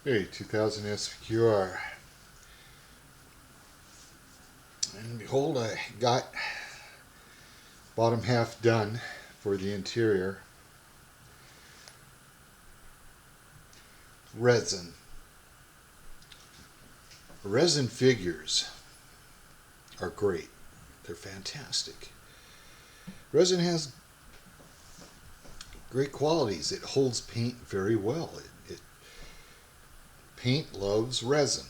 Hey, 2000 SQR. And behold, I got bottom half done for the interior. Resin. Resin figures are great. They're fantastic. Resin has great qualities. It holds paint very well. Paint loves resin.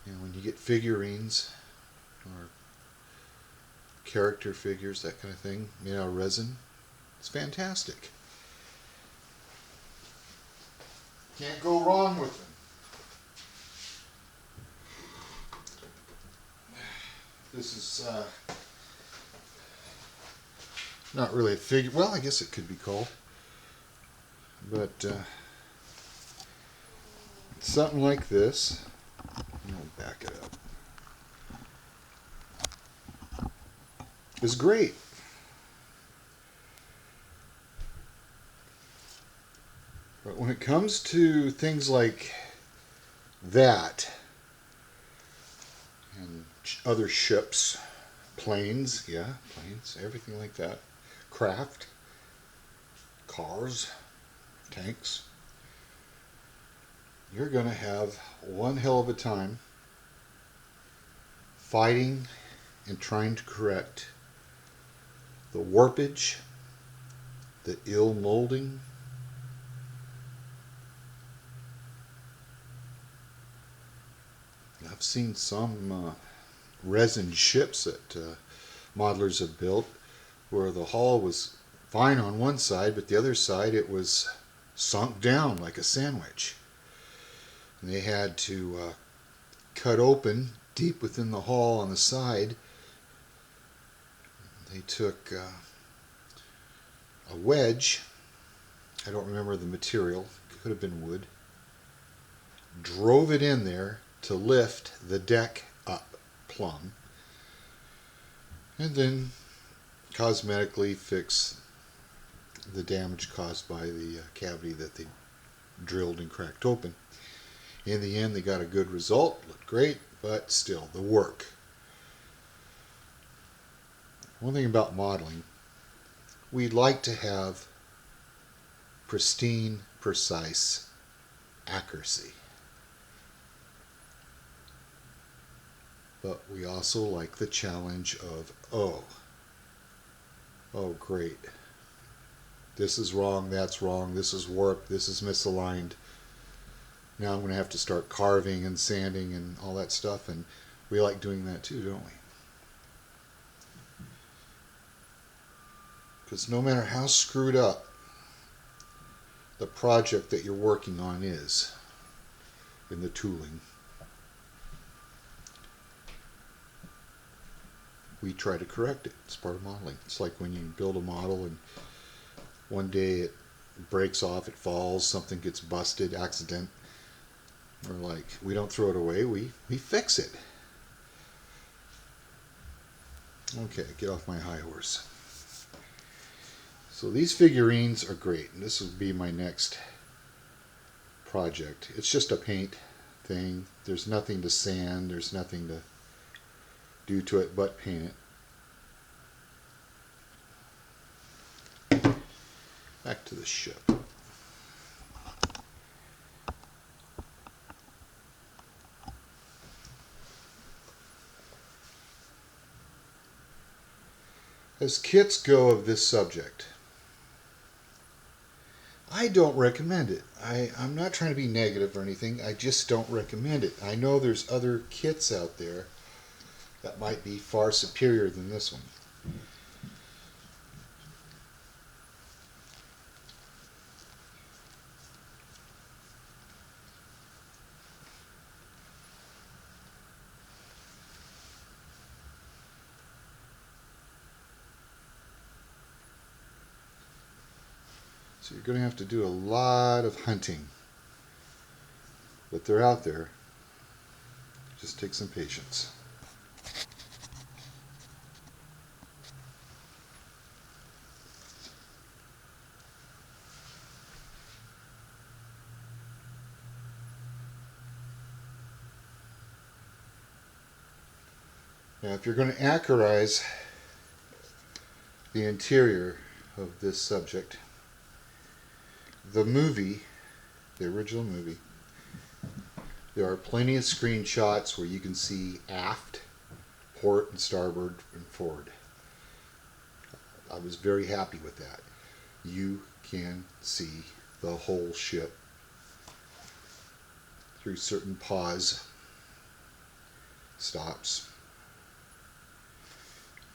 And when you get figurines or character figures, that kind of thing, resin, it's fantastic. Can't go wrong with them. This is not really a figure. Well, I guess it could be called. But something like this. I'll back it up. Is great. But when it comes to things like that and other ships, planes, everything like that, craft, cars, tanks, you're going to have one hell of a time fighting and trying to correct the warpage, the ill molding, I've seen some resin ships that modelers have built where the hull was fine on one side, but the other side it was sunk down like a sandwich. And they had to cut open deep within the hull on the side. They took a wedge, I don't remember the material, it could have been wood, drove it in there to lift the deck up plumb, and then cosmetically fix the damage caused by the cavity that they drilled and cracked open. In the end, they got a good result, looked great, but still, the work. One thing about modeling, we'd like to have pristine, precise accuracy. But we also like the challenge of, oh great, this is wrong, that's wrong, this is warped, this is misaligned. Now I'm going to have to start carving and sanding and all that stuff, and we like doing that too, don't we? Because no matter how screwed up the project that you're working on is in the tooling, we try to correct it. It's part of modeling. It's like when you build a model and one day it breaks off, it falls, something gets busted, accident. We're like, we don't throw it away, we fix it. Okay, get off my high horse. So these figurines are great, and this will be my next project. It's just a paint thing. There's nothing to sand, there's nothing to do to it but paint it. Back to the ship. As kits go of this subject, I don't recommend it. I'm not trying to be negative or anything. I just don't recommend it. I know there's other kits out there that might be far superior than this one. So you're going to have to do a lot of hunting. But they're out there. Just take some patience. Now, if you're going to accurize the interior of this subject, the movie, the original movie, there are plenty of screenshots where you can see aft, port, and starboard, and forward. I was very happy with that. You can see the whole ship through certain pause stops,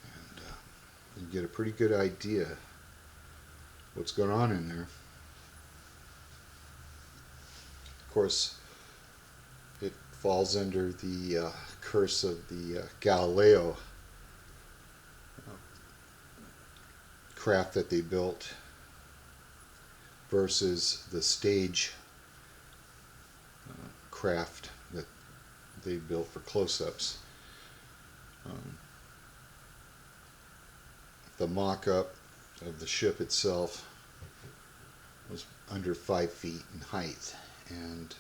and you get a pretty good idea what's going on in there. Of course, it falls under the curse of the Galileo craft that they built versus the stage craft that they built for close-ups. The mock-up of the ship itself was under 5 feet in height, and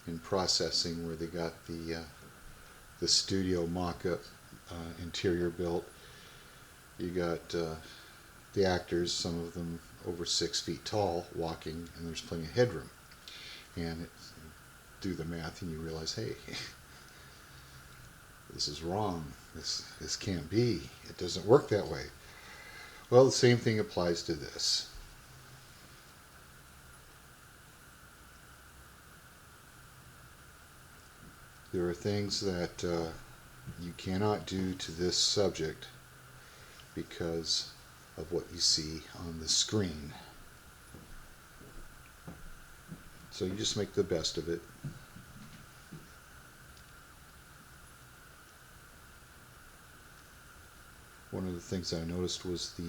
in processing, where they got the studio mock-up interior built, you got the actors, some of them over 6 feet tall, walking, and there's plenty of headroom. And do the math, and you realize, hey, this is wrong. This can't be. It doesn't work that way. Well, the same thing applies to this. There are things that you cannot do to this subject because of what you see on the screen. So you just make the best of it. One of the things I noticed was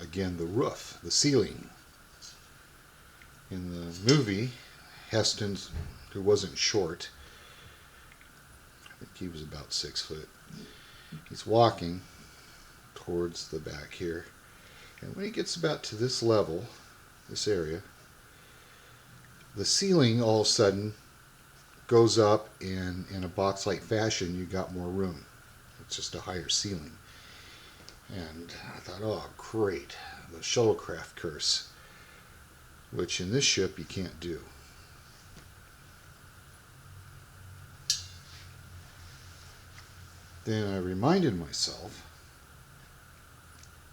again, the roof, the ceiling. In the movie, Heston, who wasn't short, I think he was about 6 foot, he's walking towards the back here, and when he gets about to this level, this area, the ceiling all of a sudden goes up, and in a box-like fashion you got more room. It's just a higher ceiling. And I thought, oh great, the shuttlecraft curse, which in this ship you can't do. Then I reminded myself,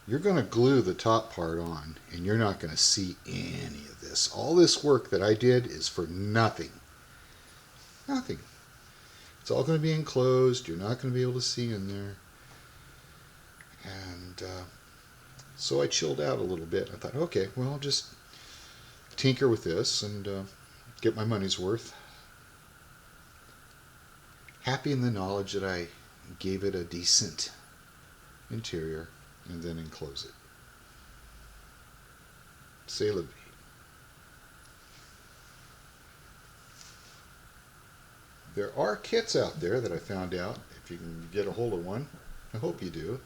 you're going to glue the top part on, and you're not going to see any of this. All this work that I did is for nothing. Nothing. It's all going to be enclosed. You're not going to be able to see in there. And so I chilled out a little bit. I thought, okay, well, I'll just tinker with this and get my money's worth. Happy in the knowledge that I gave it a decent interior and then enclose it. C'est la vie. There are kits out there that I found out, if you can get a hold of one, I hope you do,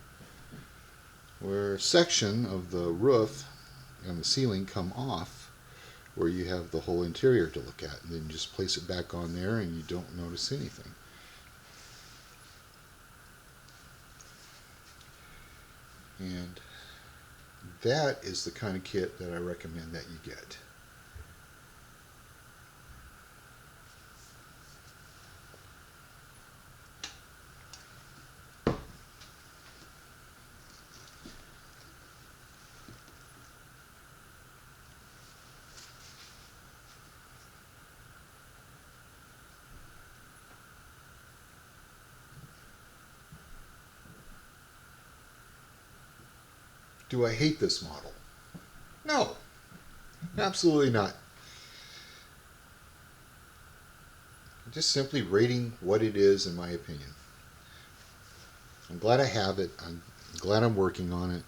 where a section of the roof and the ceiling come off, where you have the whole interior to look at, and then you just place it back on there and you don't notice anything. And that is the kind of kit that I recommend that you get. Do I hate this model? No, absolutely not. I'm just simply rating what it is, in my opinion. I'm glad I have it. I'm glad I'm working on it.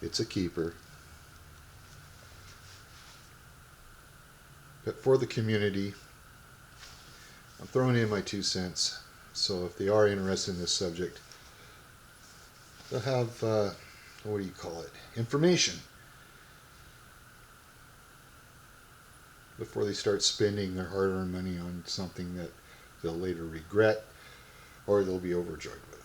It's a keeper. But for the community, I'm throwing in my 2 cents. So if they are interested in this subject, they'll have, what do you call it, information before they start spending their hard-earned money on something that they'll later regret or they'll be overjoyed with.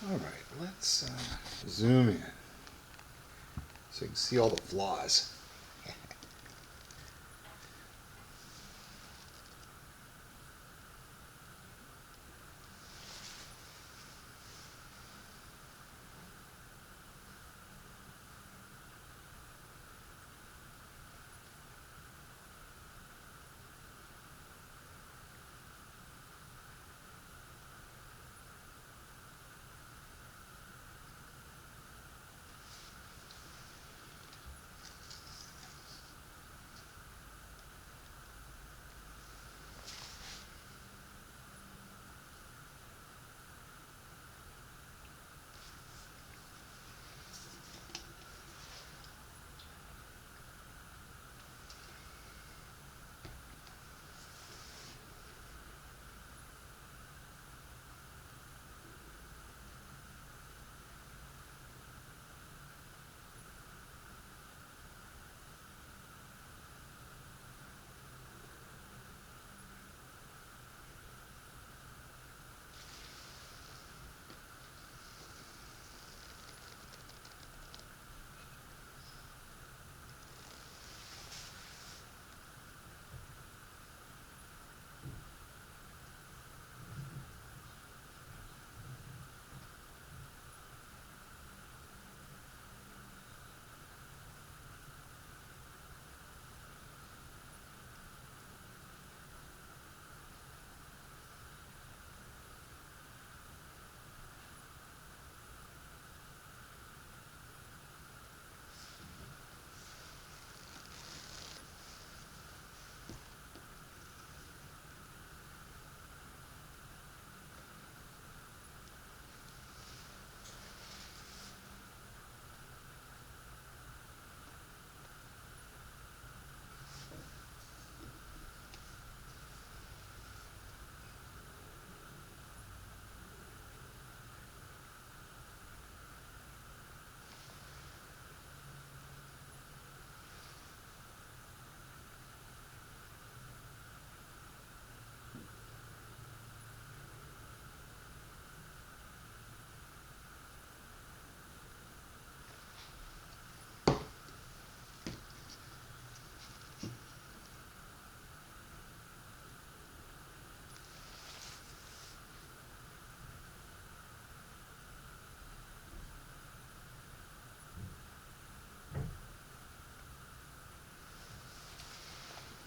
All right, let's zoom in so you can see all the flaws.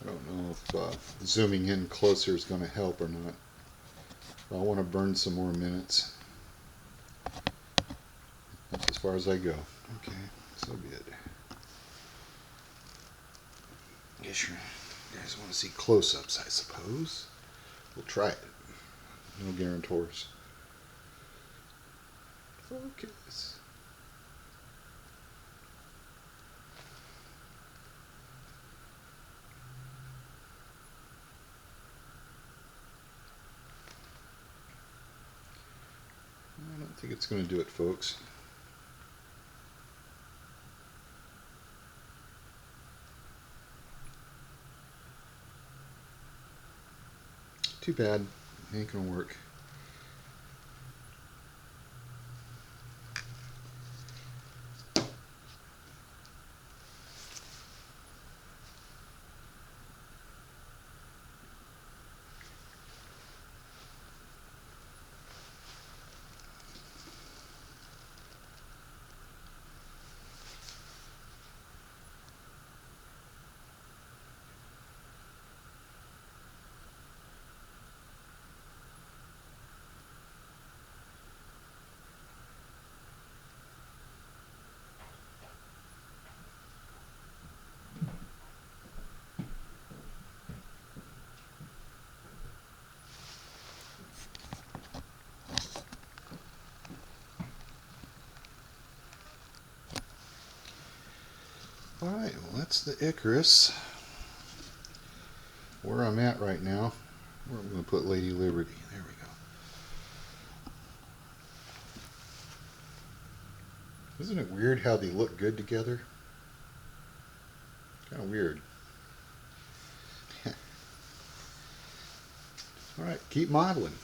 I don't know if zooming in closer is going to help or not. I want to burn some more minutes. That's as far as I go. Okay, so be it. Guess you guys want to see close-ups, I suppose. We'll try it. No guarantors. Focus. I don't think it's going to do it, folks. Too bad. Ain't gonna work. Alright, well that's the Icarus. Where I'm at right now, we're going to put Lady Liberty. There we go. Isn't it weird how they look good together? Kind of weird. Alright, keep modeling.